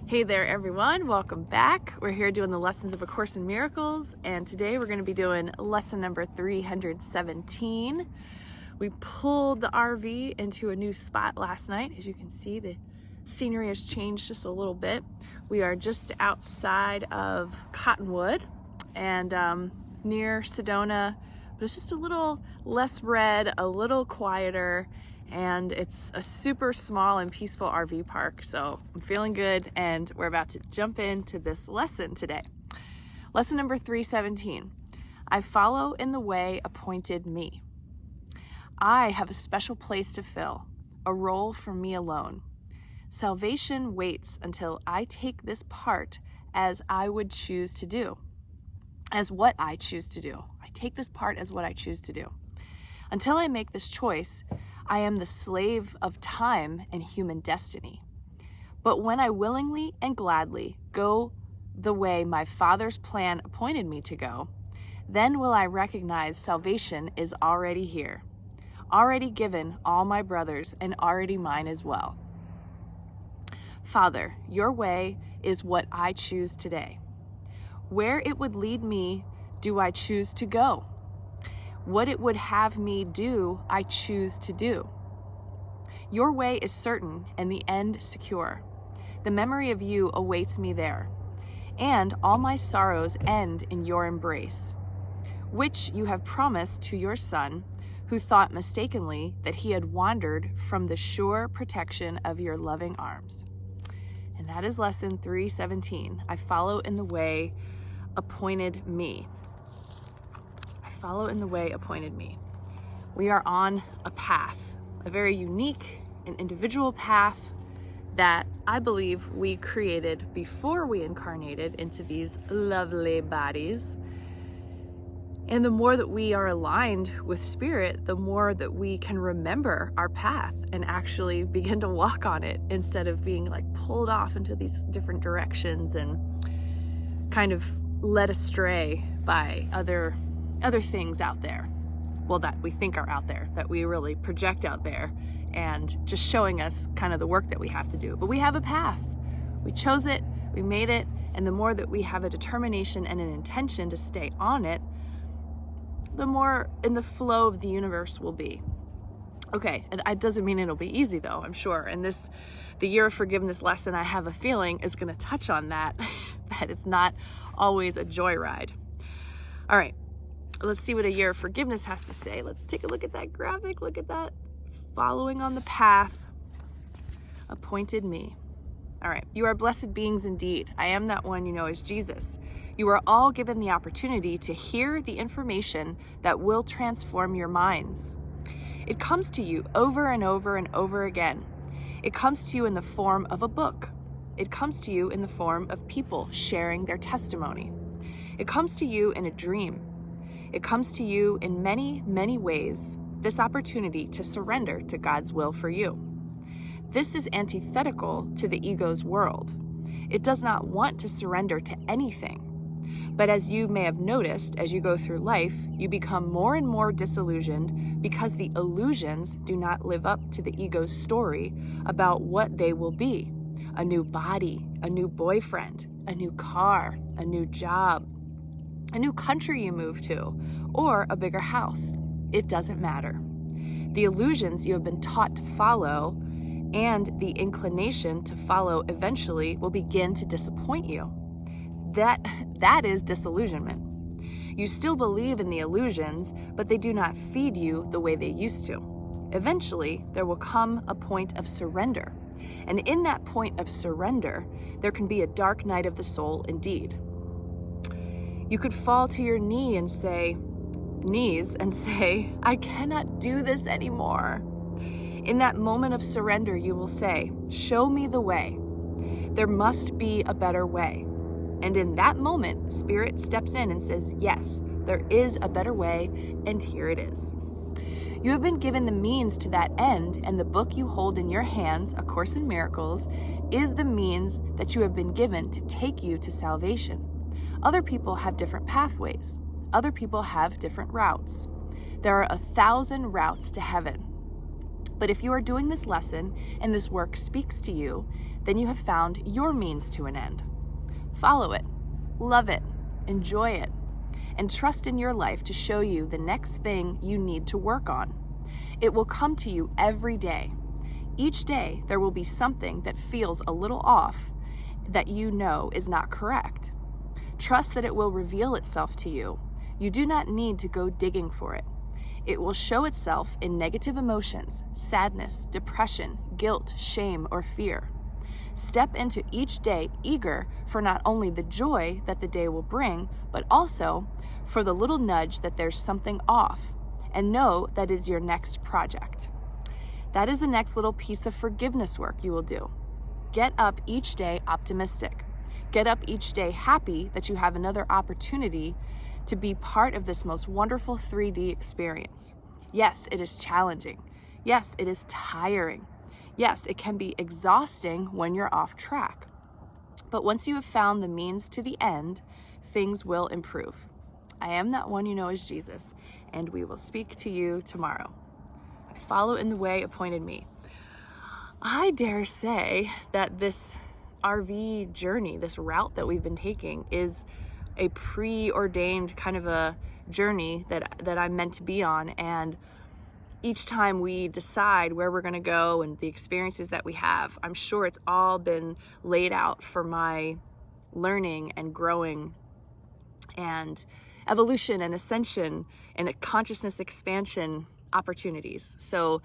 Hey there everyone, welcome back. We're here doing the lessons of A Course in Miracles, and today we're going to be doing lesson number 317. We pulled the RV into a new spot last night. As you can see, the scenery has changed just a little bit. We are just outside of Cottonwood and near Sedona, but it's just a little less red, a little quieter, and it's a super small and peaceful RV park. So I'm feeling good, and we're about to jump into this lesson today. Lesson number 317. I follow in the way appointed me. I have a special place to fill, a role for me alone. Salvation waits until I take this part as I would choose to do, as what I choose to do. I take this part as what I choose to do. Until I make this choice, I am the slave of time and human destiny. But when I willingly and gladly go the way my Father's plan appointed me to go, then will I recognize salvation is already here, already given all my brothers and already mine as well. Father, your way is what I choose today. Where it would lead me, do I choose to go? What it would have me do, I choose to do. Your way is certain and the end secure. The memory of you awaits me there, and all my sorrows end in your embrace, which you have promised to your Son, who thought mistakenly that he had wandered from the sure protection of your loving arms. And that is lesson 317. I follow in the way appointed me. Follow in the way appointed me. We are on a path, a very unique and individual path that I believe we created before we incarnated into these lovely bodies. And the more that we are aligned with spirit, the more that we can remember our path and actually begin to walk on it instead of being like pulled off into these different directions and kind of led astray by other things out there, well, that we think are out there, that we really project out there, and just showing us kind of the work that we have to do. But we have a path. We chose it, we made it, and the more that we have a determination and an intention to stay on it, the more in the flow of the universe we'll be. Okay, and it doesn't mean it'll be easy though, I'm sure. And the year of forgiveness lesson, I have a feeling, is going to touch on that, that it's not always a joyride. All right. Let's see what a year of forgiveness has to say. Let's take a look at that graphic. Look at that. Following on the path appointed me. All right. You are blessed beings indeed. I am that one you know as Jesus. You are all given the opportunity to hear the information that will transform your minds. It comes to you over and over and over again. It comes to you in the form of a book. It comes to you in the form of people sharing their testimony. It comes to you in a dream. It comes to you in many, many ways, this opportunity to surrender to God's will for you. This is antithetical to the ego's world. It does not want to surrender to anything. But as you may have noticed, as you go through life, you become more and more disillusioned because the illusions do not live up to the ego's story about what they will be. A new body, a new boyfriend, a new car, a new job, a new country you move to, or a bigger house. It doesn't matter. The illusions you have been taught to follow and the inclination to follow eventually will begin to disappoint you. That is disillusionment. You still believe in the illusions, but they do not feed you the way they used to. Eventually, there will come a point of surrender. And in that point of surrender, there can be a dark night of the soul indeed. You could fall to your knees and say, I cannot do this anymore. In that moment of surrender, you will say, show me the way. There must be a better way. And in that moment, Spirit steps in and says, yes, there is a better way, and here it is. You have been given the means to that end, and the book you hold in your hands, A Course in Miracles, is the means that you have been given to take you to salvation. Other people have different pathways. Other people have different routes. There are 1,000 routes to heaven. But if you are doing this lesson and this work speaks to you, then you have found your means to an end. Follow it, love it, enjoy it, and trust in your life to show you the next thing you need to work on. It will come to you every day. Each day, there will be something that feels a little off that you know is not correct. Trust that it will reveal itself to you. You do not need to go digging for it. It will show itself in negative emotions, sadness, depression, guilt, shame, or fear. Step into each day eager for not only the joy that the day will bring, but also for the little nudge that there's something off, and know that is your next project. That is the next little piece of forgiveness work you will do. Get up each day optimistic. Get up each day happy that you have another opportunity to be part of this most wonderful 3D experience. Yes, it is challenging. Yes, it is tiring. Yes, it can be exhausting when you're off track. But once you have found the means to the end, things will improve. I am that one you know as Jesus, and we will speak to you tomorrow. I follow in the way appointed me. I dare say that this RV journey, this route that we've been taking, is a preordained kind of a journey that I'm meant to be on. And each time we decide where we're going to go and the experiences that we have, I'm sure it's all been laid out for my learning and growing and evolution and ascension and a consciousness expansion opportunities. So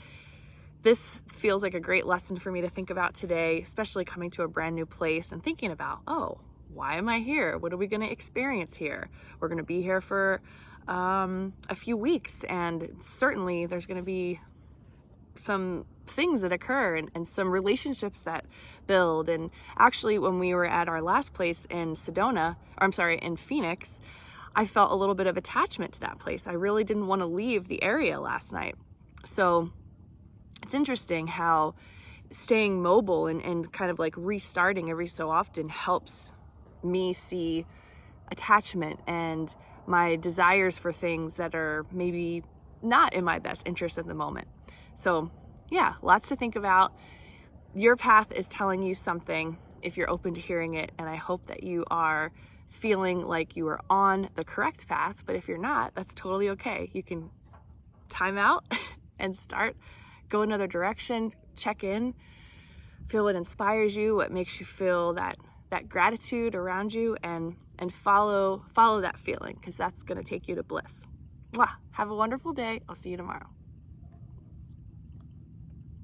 this feels like a great lesson for me to think about today, especially coming to a brand new place and thinking about, oh, why am I here? What are we going to experience here? We're going to be here for a few weeks, and certainly there's going to be some things that occur and some relationships that build. And actually, when we were at our last place in in Phoenix, I felt a little bit of attachment to that place. I really didn't want to leave the area last night. So it's interesting how staying mobile and kind of like restarting every so often helps me see attachment and my desires for things that are maybe not in my best interest at the moment. So yeah, lots to think about. Your path is telling you something if you're open to hearing it, and I hope that you are feeling like you are on the correct path. But if you're not, that's totally okay. You can time out and start, go another direction, check in, feel what inspires you, what makes you feel that gratitude around you, and follow that feeling, because that's going to take you to bliss. Mwah. Have a wonderful day. I'll see you tomorrow.